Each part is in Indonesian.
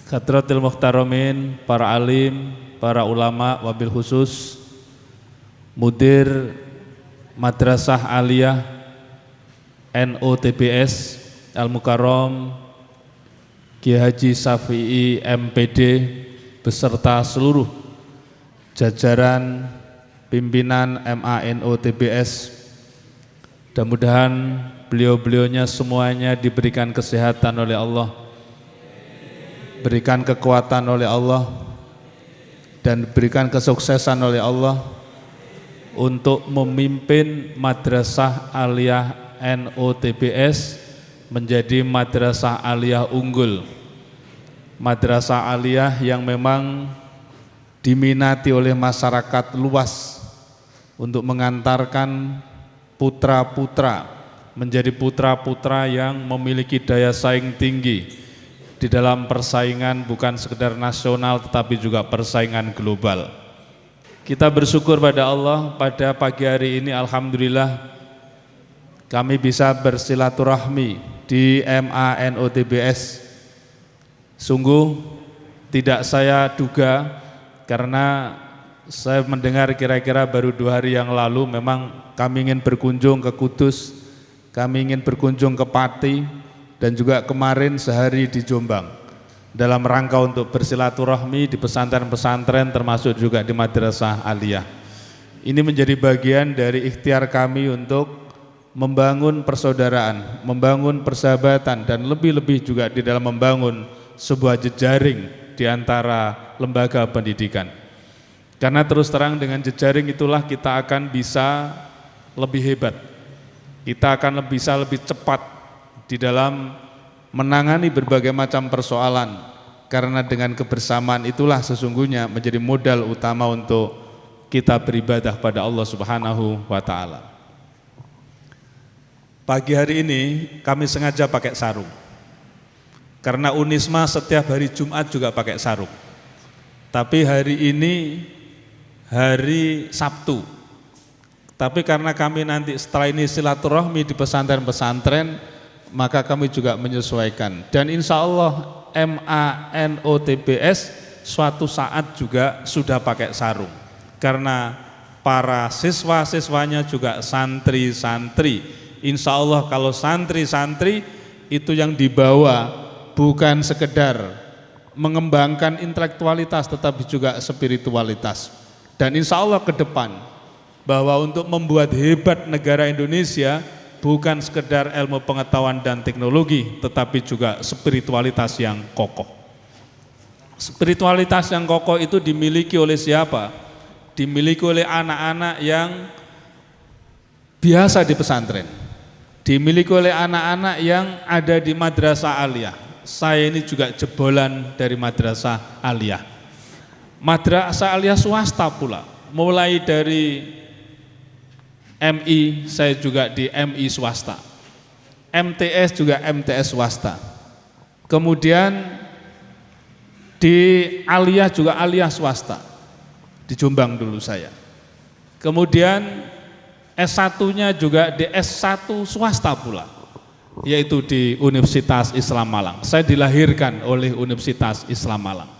Hadratil Muhtaramin, para alim, para ulama, wabil khusus Mudir Madrasah Aliyah NOTBS Al-Mukarram Kiai Haji Syafi'i MPD beserta seluruh jajaran pimpinan MANOTBS. Mudah-mudahan beliau-beliaunya semuanya diberikan kesehatan oleh Allah, berikan kekuatan oleh Allah, dan berikan kesuksesan oleh Allah untuk memimpin Madrasah Aliyah NOTBS menjadi Madrasah Aliyah unggul, Madrasah Aliyah yang memang diminati oleh masyarakat luas untuk mengantarkan putra-putra menjadi putra-putra yang memiliki daya saing tinggi di dalam persaingan bukan sekedar nasional tetapi juga persaingan global. Kita bersyukur pada Allah pada pagi hari ini alhamdulillah kami bisa bersilaturahmi di MANOTBS. Sungguh tidak saya duga karena saya mendengar kira-kira baru 2 hari yang lalu memang kami ingin berkunjung ke Kudus, kami ingin berkunjung ke Pati, dan juga kemarin sehari di Jombang dalam rangka untuk bersilaturahmi di pesantren-pesantren termasuk juga di Madrasah Aliyah. Ini menjadi bagian dari ikhtiar kami untuk membangun persaudaraan, membangun persahabatan, dan lebih-lebih juga di dalam membangun sebuah jejaring di antara lembaga pendidikan. Karena terus terang dengan jejaring itulah kita akan bisa lebih hebat, kita akan bisa lebih cepat di dalam menangani berbagai macam persoalan, karena dengan kebersamaan itulah sesungguhnya menjadi modal utama untuk kita beribadah pada Allah Subhanahu wa Ta'ala. Pagi hari ini kami sengaja pakai sarung, karena Unisma setiap hari Jumat juga pakai sarung, tapi hari ini hari Sabtu. Tapi karena kami nanti setelah ini silaturahmi di pesantren-pesantren, maka kami juga menyesuaikan. Dan insya Allah MANOTBS suatu saat juga sudah pakai sarung, karena para siswa-siswanya juga santri-santri. Insya Allah kalau santri-santri itu yang dibawa bukan sekedar mengembangkan intelektualitas tetapi juga spiritualitas. Dan insya Allah ke depan bahwa untuk membuat hebat negara Indonesia bukan sekedar ilmu pengetahuan dan teknologi tetapi juga spiritualitas yang kokoh. Spiritualitas yang kokoh itu dimiliki oleh siapa? Dimiliki oleh anak-anak yang biasa di pesantren, dimiliki oleh anak-anak yang ada di Madrasah Aliyah. Saya ini juga jebolan dari Madrasah Aliyah. Madrasah Aliyah swasta pula, mulai dari MI, saya juga di MI swasta, MTS juga MTS swasta, kemudian di Aliyah juga Aliyah swasta, di Jombang dulu saya, kemudian S1-nya juga di S1 swasta pula, yaitu di Universitas Islam Malang. Saya dilahirkan oleh Universitas Islam Malang.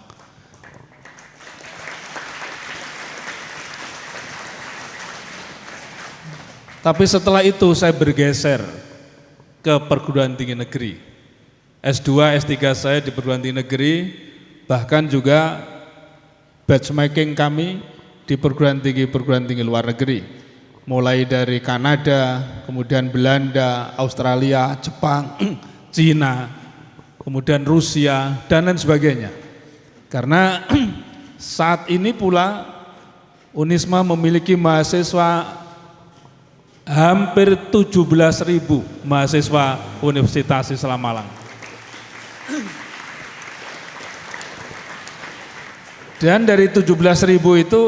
Tapi setelah itu saya bergeser ke perguruan tinggi negeri. S2, S3 saya di perguruan tinggi negeri, bahkan juga batchmaking kami di perguruan tinggi luar negeri. Mulai dari Kanada, kemudian Belanda, Australia, Jepang, Cina, kemudian Rusia, dan lain sebagainya. Karena saat ini pula Unisma memiliki mahasiswa hampir 17.000 mahasiswa Universitas Islam Malang. Dan dari 17.000 itu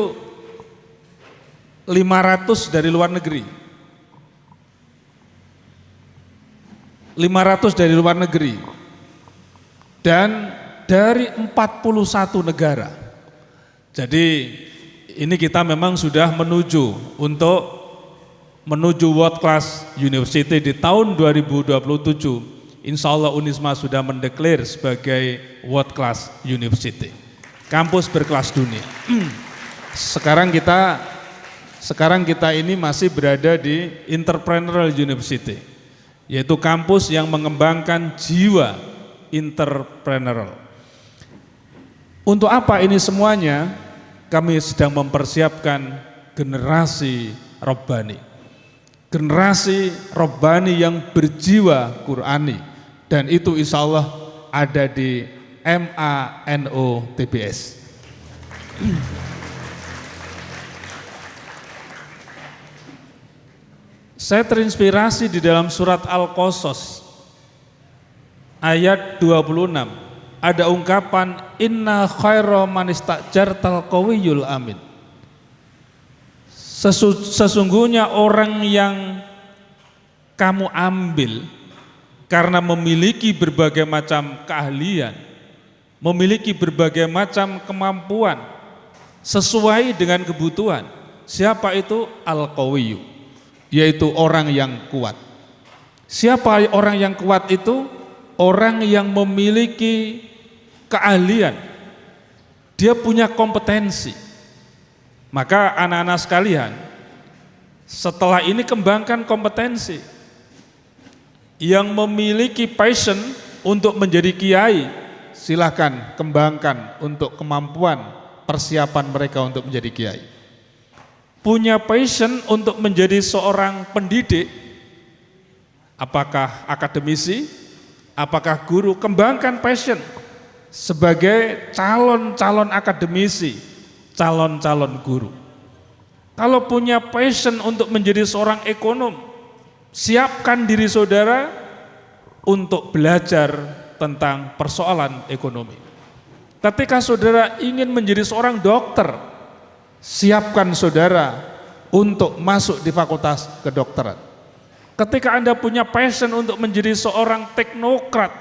500 dari luar negeri. 500 dari luar negeri. Dan dari 41 negara. Jadi ini kita memang sudah menuju World Class University di tahun 2027 insya Allah Unisma sudah mendeklar sebagai world class university, kampus berkelas dunia. Sekarang kita ini masih berada di entrepreneurial university, yaitu kampus yang mengembangkan jiwa entrepreneurial. Untuk apa ini semuanya? Kami sedang mempersiapkan generasi Rabbani. Generasi Rabbani yang berjiwa Qur'ani, dan itu insya Allah ada di MANO-TBS. Saya terinspirasi di dalam surat Al-Qasas ayat 26. Ada ungkapan inna khaira man istajartal qawiyul amin. Sesungguhnya orang yang kamu ambil karena memiliki berbagai macam keahlian, memiliki berbagai macam kemampuan sesuai dengan kebutuhan. Siapa itu? Al-Qawiyyu, yaitu orang yang kuat. Siapa orang yang kuat itu? Orang yang memiliki keahlian, dia punya kompetensi. Maka anak-anak sekalian, setelah ini kembangkan kompetensi. Yang memiliki passion untuk menjadi kiai, silakan kembangkan untuk kemampuan persiapan mereka untuk menjadi kiai. Punya passion untuk menjadi seorang pendidik, apakah akademisi, apakah guru, kembangkan passion sebagai calon-calon akademisi, calon-calon guru. Kalau punya passion untuk menjadi seorang ekonom, siapkan diri saudara untuk belajar tentang persoalan ekonomi. Ketika saudara ingin menjadi seorang dokter, siapkan saudara untuk masuk di fakultas kedokteran. Ketika Anda punya passion untuk menjadi seorang teknokrat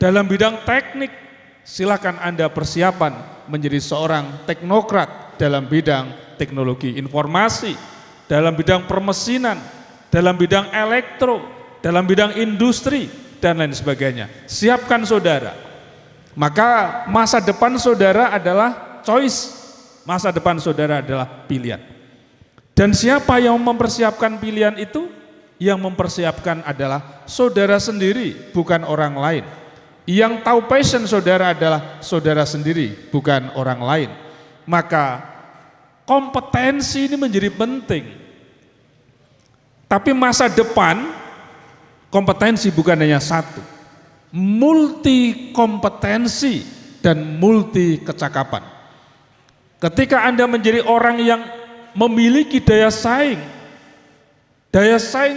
dalam bidang teknik, silakan Anda persiapan menjadi seorang teknokrat dalam bidang teknologi informasi, dalam bidang permesinan, dalam bidang elektro, dalam bidang industri, dan lain sebagainya. Siapkan saudara. Maka masa depan saudara adalah choice. Masa depan saudara adalah pilihan. Dan siapa yang mempersiapkan pilihan itu? Yang mempersiapkan adalah saudara sendiri, bukan orang lain. Yang tahu passion saudara adalah saudara sendiri, bukan orang lain. Maka kompetensi ini menjadi penting. Tapi masa depan, kompetensi bukan hanya satu, multi kompetensi dan multi kecakapan. Ketika Anda menjadi orang yang memiliki daya saing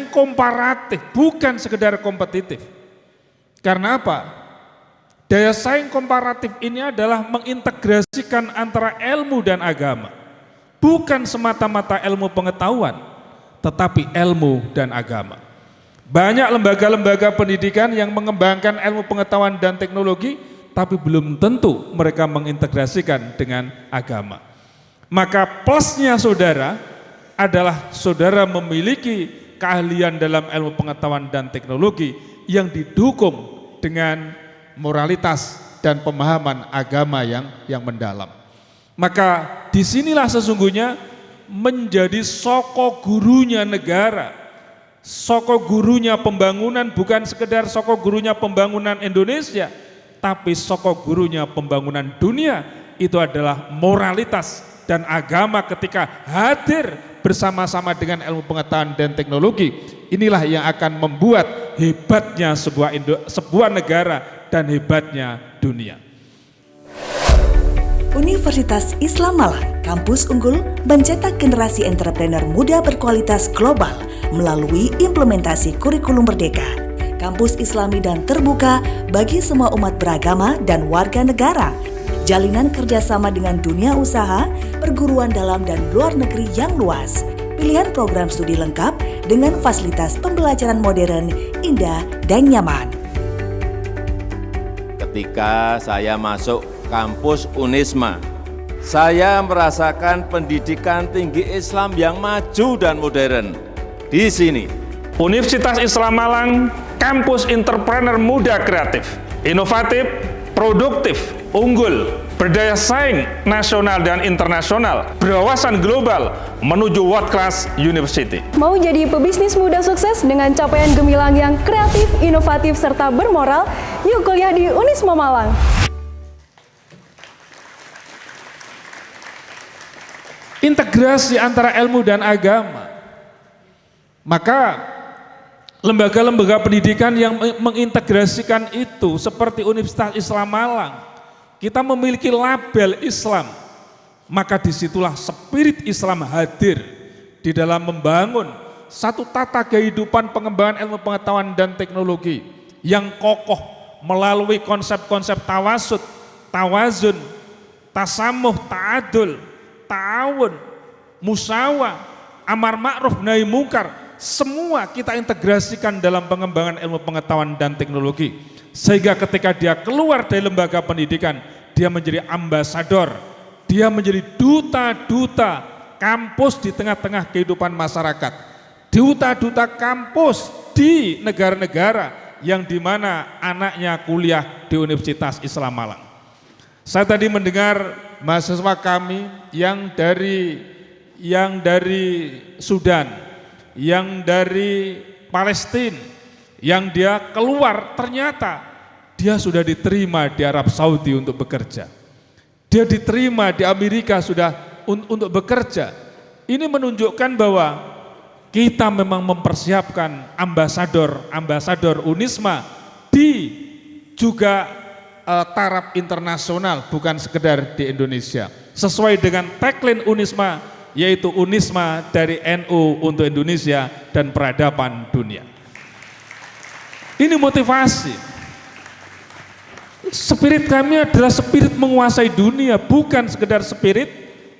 komparatif, bukan sekedar kompetitif. Karena apa? Daya saing komparatif ini adalah mengintegrasikan antara ilmu dan agama. Bukan semata-mata ilmu pengetahuan, tetapi ilmu dan agama. Banyak lembaga-lembaga pendidikan yang mengembangkan ilmu pengetahuan dan teknologi, tapi belum tentu mereka mengintegrasikan dengan agama. Maka plusnya saudara adalah saudara memiliki keahlian dalam ilmu pengetahuan dan teknologi yang didukung dengan moralitas dan pemahaman agama yang mendalam. Maka disinilah sesungguhnya menjadi soko gurunya negara, soko gurunya pembangunan, bukan sekedar soko gurunya pembangunan Indonesia, tapi soko gurunya pembangunan dunia. Itu adalah moralitas dan agama ketika hadir bersama-sama dengan ilmu pengetahuan dan teknologi. Inilah yang akan membuat hebatnya sebuah negara dan hebatnya dunia. Universitas Islam Malang, kampus unggul mencetak generasi entrepreneur muda berkualitas global melalui implementasi kurikulum merdeka. Kampus Islami dan terbuka bagi semua umat beragama dan warga negara. Jalinan kerjasama dengan dunia usaha, perguruan dalam dan luar negeri yang luas. Pilihan program studi lengkap dengan fasilitas pembelajaran modern, indah, dan nyaman. Ketika saya masuk kampus Unisma, saya merasakan pendidikan tinggi Islam yang maju dan modern. Di sini Universitas Islam Malang, kampus entrepreneur muda kreatif, inovatif, produktif, unggul, berdaya saing nasional dan internasional, berwawasan global menuju world class university. Mau jadi pebisnis muda sukses dengan capaian gemilang yang kreatif, inovatif, serta bermoral? Yuk kuliah di Unisma Malang. Integrasi antara ilmu dan agama. Maka lembaga-lembaga pendidikan yang mengintegrasikan itu seperti Universitas Islam Malang, kita memiliki label Islam, maka disitulah spirit Islam hadir di dalam membangun satu tata kehidupan pengembangan ilmu pengetahuan dan teknologi yang kokoh melalui konsep-konsep tawasud, tawazun, tasamuh, ta'adul, ta'awun, musyawarah, amar ma'ruf, nahi mungkar, semua kita integrasikan dalam pengembangan ilmu pengetahuan dan teknologi, sehingga ketika dia keluar dari lembaga pendidikan, dia menjadi ambasador, dia menjadi duta-duta kampus di tengah-tengah kehidupan masyarakat, duta-duta kampus di negara-negara yang dimana anaknya kuliah di Universitas Islam Malang. Saya tadi mendengar mahasiswa kami yang dari Sudan, yang dari Palestina, yang dia keluar ternyata dia sudah diterima di Arab Saudi untuk bekerja. Dia diterima di Amerika sudah untuk bekerja. Ini menunjukkan bahwa kita memang mempersiapkan ambasador Unisma di juga taraf internasional, bukan sekedar di Indonesia. Sesuai dengan tagline Unisma, yaitu Unisma dari NU untuk Indonesia dan peradaban dunia. Ini motivasi. Spirit kami adalah spirit menguasai dunia, bukan sekedar spirit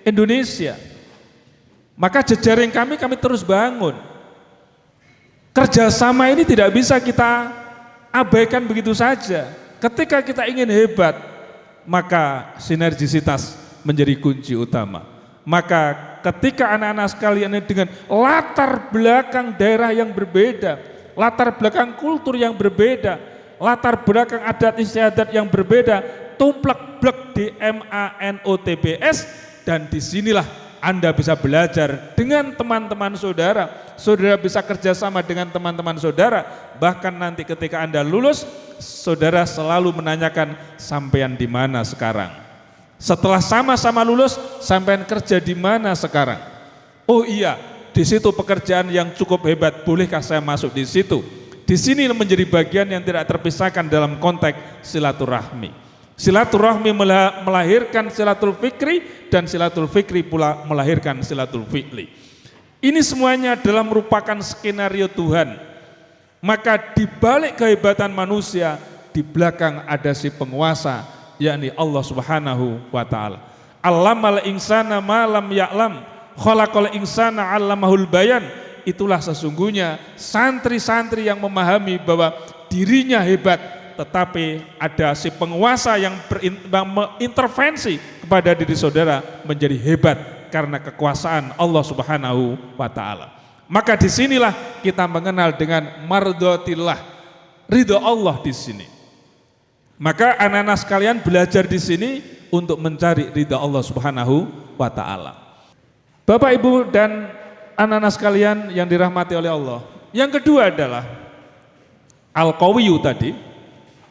Indonesia. Maka jejaring kami terus bangun. Kerjasama ini tidak bisa kita abaikan begitu saja. Ketika kita ingin hebat, maka sinergisitas menjadi kunci utama. Maka ketika anak-anak sekalian ini dengan latar belakang daerah yang berbeda, latar belakang kultur yang berbeda, latar belakang adat istiadat yang berbeda, tumplek-blek di MANOTBS, dan disinilah Anda bisa belajar dengan teman-teman saudara, saudara bisa kerjasama dengan teman-teman saudara, bahkan nanti ketika Anda lulus, saudara selalu menanyakan sampean di mana sekarang. Setelah sama-sama lulus, sampean kerja di mana sekarang? Oh iya, di situ pekerjaan yang cukup hebat, bolehkah saya masuk di situ? Di sini menjadi bagian yang tidak terpisahkan dalam konteks silaturahmi. Silaturahmi melahirkan silatul fikri, dan silatul fikri pula melahirkan silatul fi'li. Ini semuanya adalah merupakan skenario Tuhan. Maka di balik kehebatan manusia, di belakang ada si penguasa, yakni Allah Subhanahu wa ta'ala. Allamal insana ma lam ya'lam, khalaqal insana 'allamahul bayan. Itulah sesungguhnya santri-santri yang memahami bahwa dirinya hebat, tetapi ada si penguasa yang mengintervensi kepada diri saudara menjadi hebat karena kekuasaan Allah Subhanahu wa ta'ala. Maka disinilah kita mengenal dengan mardotillah, ridho Allah di sini. Maka anak-anak sekalian belajar di sini untuk mencari ridha Allah Subhanahu wa ta'ala. Bapak, Ibu, dan anak-anak sekalian yang dirahmati oleh Allah. Yang kedua adalah al-qawiyu tadi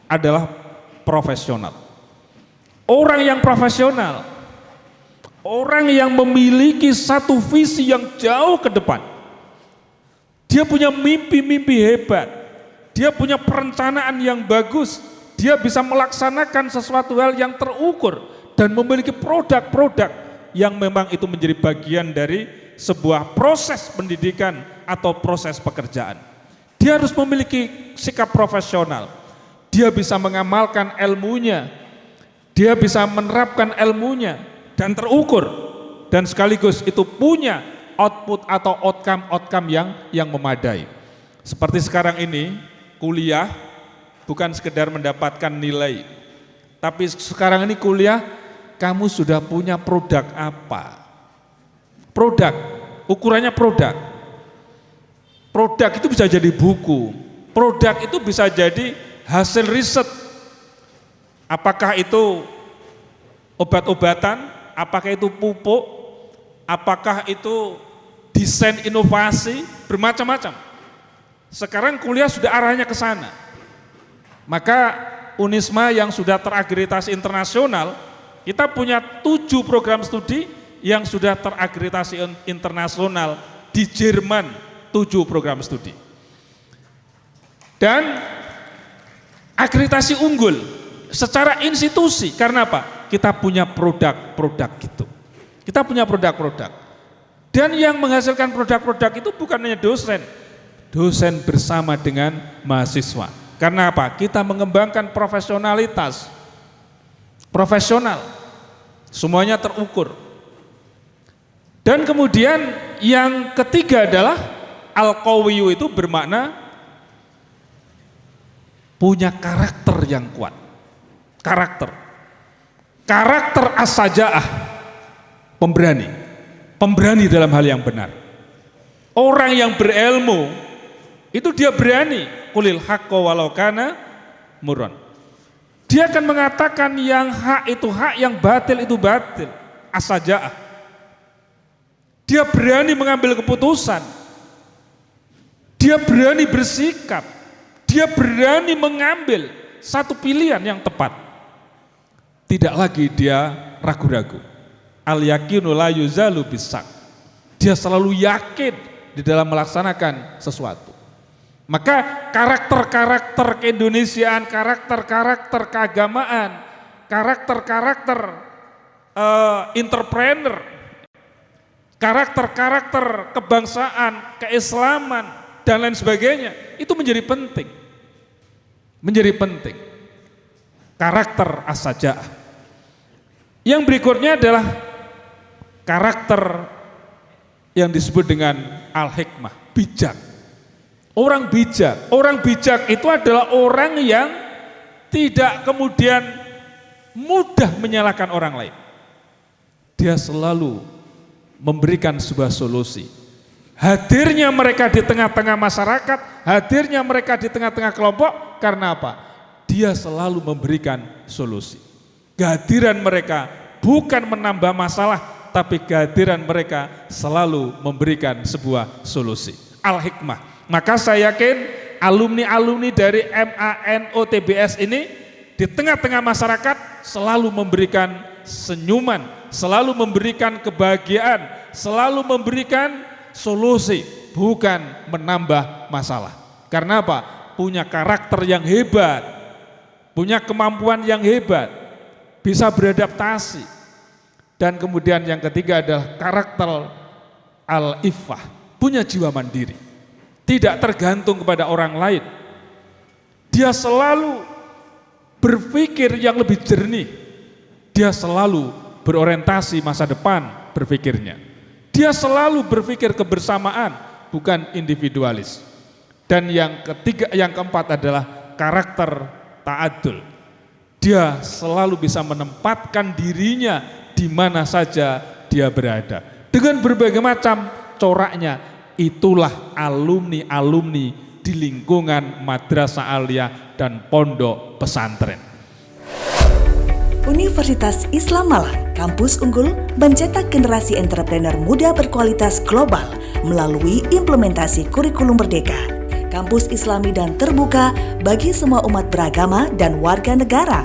adalah profesional. Orang yang profesional, orang yang memiliki satu visi yang jauh ke depan. Dia punya mimpi-mimpi hebat. Dia punya perencanaan yang bagus. Dia bisa melaksanakan sesuatu hal yang terukur dan memiliki produk-produk yang memang itu menjadi bagian dari sebuah proses pendidikan atau proses pekerjaan. Dia harus memiliki sikap profesional. Dia bisa mengamalkan ilmunya. Dia bisa menerapkan ilmunya dan terukur, dan sekaligus itu punya output atau outcome yang memadai. Seperti sekarang ini kuliah bukan sekedar mendapatkan nilai, tapi sekarang ini kuliah kamu sudah punya produk apa? Produk, ukurannya produk. Produk itu bisa jadi buku, produk itu bisa jadi hasil riset. Apakah itu obat-obatan, apakah itu pupuk, apakah itu desain inovasi, bermacam-macam. Sekarang kuliah sudah arahnya ke sana. Maka Unisma yang sudah terakreditasi internasional, kita punya 7 program studi yang sudah terakreditasi internasional di Jerman, 7 program studi. Dan akreditasi unggul secara institusi, karena apa? Kita punya produk-produk gitu. Kita punya produk-produk. Dan yang menghasilkan produk-produk itu bukan hanya dosen. Dosen bersama dengan mahasiswa. Karena apa? Kita mengembangkan profesionalitas. Profesional. Semuanya terukur. Dan kemudian yang ketiga adalah al-qawiyu, itu bermakna punya karakter yang kuat. Karakter as-saja'ah, pemberani dalam hal yang benar. Orang yang berilmu itu dia berani, qulil haqqo walau kana murran. Dia akan mengatakan yang hak itu hak, yang batil itu batil. As-saja'ah. Dia berani mengambil keputusan. Dia berani bersikap. Dia berani mengambil satu pilihan yang tepat. Tidak lagi dia ragu-ragu. Al-yakinu la yuzalu bisak. Dia selalu yakin di dalam melaksanakan sesuatu. Maka karakter-karakter keindonesiaan, karakter-karakter keagamaan, karakter-karakter entrepreneur, karakter-karakter kebangsaan, keislaman, dan lain sebagainya, itu menjadi penting. Menjadi penting. Karakter as-saja'ah. Yang berikutnya adalah karakter yang disebut dengan al-hikmah, bijak. Orang bijak itu adalah orang yang tidak kemudian mudah menyalahkan orang lain. Dia selalu memberikan sebuah solusi. Hadirnya mereka di tengah-tengah masyarakat, hadirnya mereka di tengah-tengah kelompok, karena apa? Dia selalu memberikan solusi. Kehadiran mereka bukan menambah masalah, tapi kehadiran mereka selalu memberikan sebuah solusi. Al-hikmah. Maka saya yakin alumni-alumni dari MANOTBS ini di tengah-tengah masyarakat selalu memberikan senyuman, selalu memberikan kebahagiaan, selalu memberikan solusi, bukan menambah masalah. Karena apa? Punya karakter yang hebat, punya kemampuan yang hebat, bisa beradaptasi. Dan kemudian yang ketiga adalah karakter al-iffah, punya jiwa mandiri. Tidak tergantung kepada orang lain. Dia selalu berpikir yang lebih jernih. Dia selalu berorientasi masa depan berpikirnya. Dia selalu berpikir kebersamaan, bukan individualis. Dan yang keempat adalah karakter ta'adul. Dia selalu bisa menempatkan dirinya di mana saja dia berada. Dengan berbagai macam coraknya. Itulah alumni-alumni di lingkungan Madrasah Aliyah dan Pondok Pesantren. Universitas Islam Malang, kampus unggul mencetak generasi entrepreneur muda berkualitas global melalui implementasi kurikulum merdeka. Kampus Islami dan terbuka bagi semua umat beragama dan warga negara.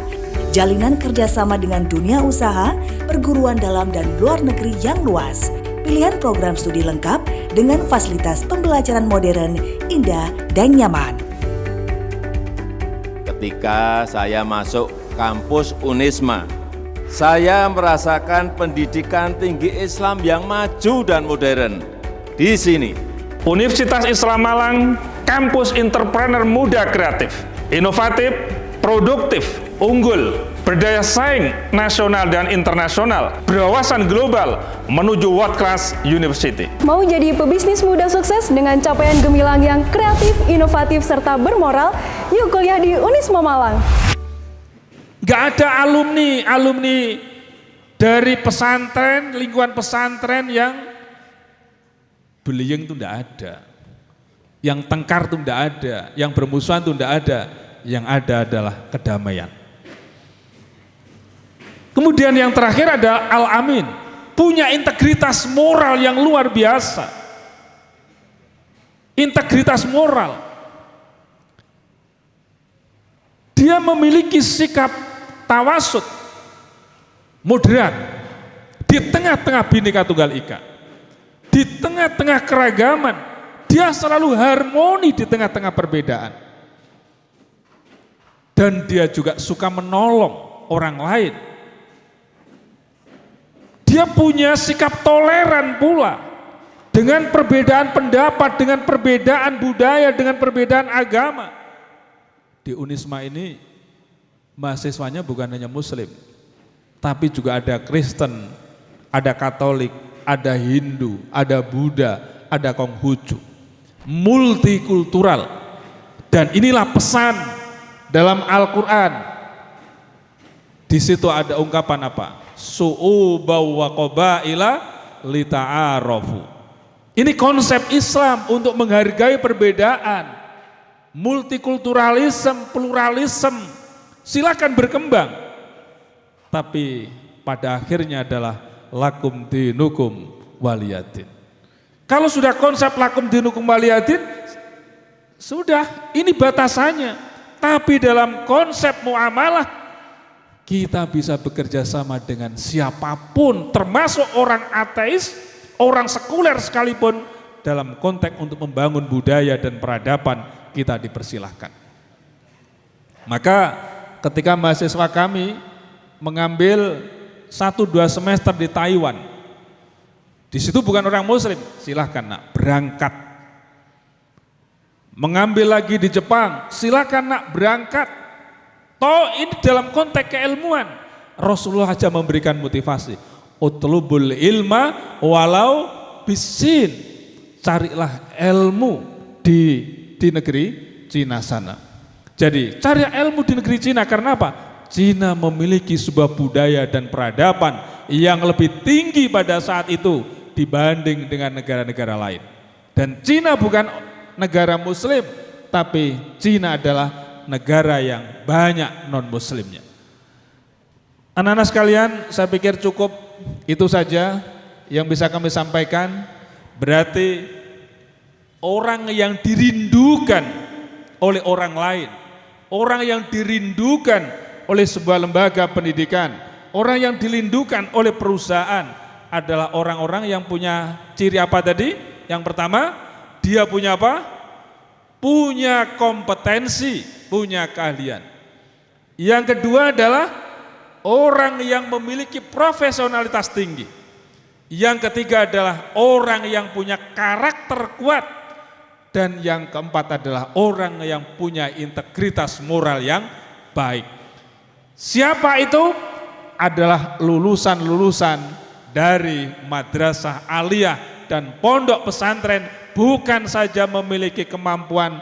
Jalinan kerjasama dengan dunia usaha, perguruan dalam dan luar negeri yang luas. Pilihan program studi lengkap dengan fasilitas pembelajaran modern, indah, dan nyaman. Ketika saya masuk kampus Unisma, saya merasakan pendidikan tinggi Islam yang maju dan modern. Di sini, Universitas Islam Malang, kampus entrepreneur muda kreatif, inovatif, produktif, unggul, berdaya saing nasional dan internasional, berwawasan global menuju world class university. Mau jadi pebisnis muda sukses dengan capaian gemilang yang kreatif, inovatif, serta bermoral? Yuk kuliah di Unisma Malang. Gak ada alumni dari pesantren, lingkungan pesantren yang bullying itu enggak ada. Yang tengkar itu tidak ada, yang bermusuhan itu tidak ada, yang ada adalah kedamaian. Kemudian yang terakhir ada Al-Amin, punya integritas moral yang luar biasa. Integritas moral. Dia memiliki sikap tawasud, moderat, di tengah-tengah Bhinneka Tunggal Ika, di tengah-tengah keragaman, dia selalu harmoni di tengah-tengah perbedaan. Dan dia juga suka menolong orang lain. Dia punya sikap toleran pula dengan perbedaan pendapat, dengan perbedaan budaya, dengan perbedaan agama. Di Unisma ini mahasiswanya bukan hanya Muslim, tapi juga ada Kristen, ada Katolik, ada Hindu, ada Buddha, ada Konghucu, multikultural. Dan inilah pesan dalam Al-Quran. Di situ ada ungkapan apa? Su'ubaw wa qabaila lita'arafu. Ini konsep Islam untuk menghargai perbedaan. Multikulturalisme, pluralisme, silakan berkembang. Tapi pada akhirnya adalah lakum dinukum waliyadin. Kalau sudah konsep lakum dinukum waliyadin, sudah ini batasannya. Tapi dalam konsep muamalah, kita bisa bekerja sama dengan siapapun, termasuk orang ateis, orang sekuler sekalipun, dalam konteks untuk membangun budaya dan peradaban, kita dipersilahkan. Maka ketika mahasiswa kami mengambil 1-2 semester di Taiwan, di situ bukan orang Muslim, silahkan nak berangkat. Mengambil lagi di Jepang, silakan nak berangkat. Toh ini dalam konteks keilmuan. Rasulullah saja memberikan motivasi. Utlubul ilma walau bisin. Carilah ilmu di negeri Cina sana. Jadi cari ilmu di negeri Cina karena apa? Cina memiliki sebuah budaya dan peradaban yang lebih tinggi pada saat itu dibanding dengan negara-negara lain. Dan Cina bukan negara Muslim, tapi Cina adalah negara yang banyak non-Muslimnya. Anak-anak sekalian, saya pikir cukup itu saja yang bisa kami sampaikan. Berarti orang yang dirindukan oleh orang lain, orang yang dirindukan oleh sebuah lembaga pendidikan, orang yang dirindukan oleh perusahaan adalah orang-orang yang punya ciri apa tadi? Yang pertama, dia punya apa? Punya kompetensi, punya keahlian. Yang kedua adalah orang yang memiliki profesionalitas tinggi. Yang ketiga adalah orang yang punya karakter kuat. Dan yang keempat adalah orang yang punya integritas moral yang baik. Siapa itu? Adalah lulusan-lulusan dari madrasah aliyah dan pondok pesantren, bukan saja memiliki kemampuan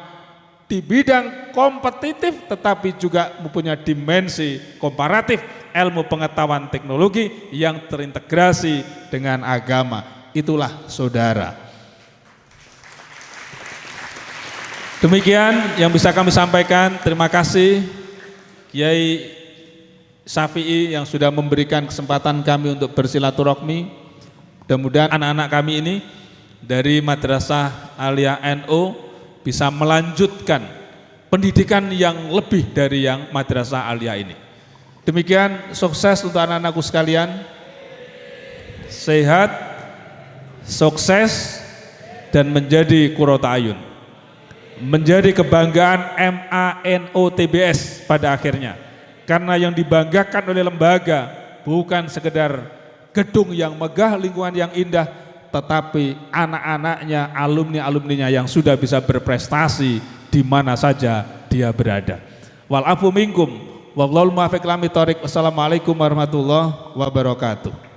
di bidang kompetitif, tetapi juga mempunyai dimensi komparatif, ilmu pengetahuan teknologi yang terintegrasi dengan agama. Itulah saudara. Demikian yang bisa kami sampaikan. Terima kasih Kiai Syafi'i yang sudah memberikan kesempatan kami untuk bersilaturahmi. Mudah-mudahan anak-anak kami ini dari Madrasah Aliyah NU bisa melanjutkan pendidikan yang lebih dari yang Madrasah Aliyah ini. Demikian, sukses untuk anak-anakku sekalian. Sehat, sukses, dan menjadi qurratu ayun. Menjadi kebanggaan MANOTBS pada akhirnya. Karena yang dibanggakan oleh lembaga bukan sekedar gedung yang megah, lingkungan yang indah, tetapi anak-anaknya, alumni-alumninya yang sudah bisa berprestasi di mana saja dia berada. Wal afu minkum, wallahul muwaffiq ila thoriq. Wassalamualaikum warahmatullahi wabarakatuh.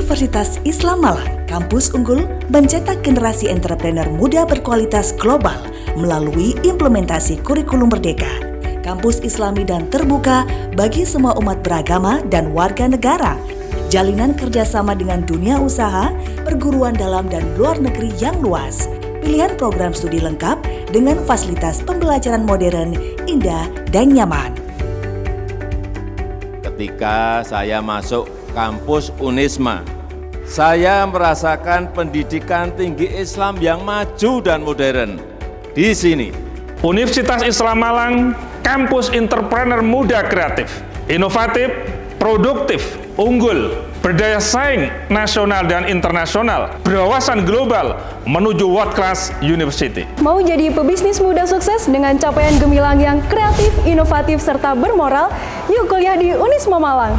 Universitas Islam Malang, kampus unggul mencetak generasi entrepreneur muda berkualitas global melalui implementasi kurikulum merdeka. Kampus Islami dan terbuka bagi semua umat beragama dan warga negara. Jalinan kerjasama dengan dunia usaha, perguruan dalam dan luar negeri yang luas. Pilihan program studi lengkap dengan fasilitas pembelajaran modern, indah, dan nyaman. Ketika saya masuk kampus Unisma, saya merasakan pendidikan tinggi Islam yang maju dan modern. Di sini, Universitas Islam Malang, kampus entrepreneur muda kreatif, inovatif, produktif, unggul, berdaya saing nasional dan internasional, berwawasan global menuju world class university. Mau jadi pebisnis muda sukses dengan capaian gemilang yang kreatif, inovatif, serta bermoral? Yuk kuliah di Unisma Malang.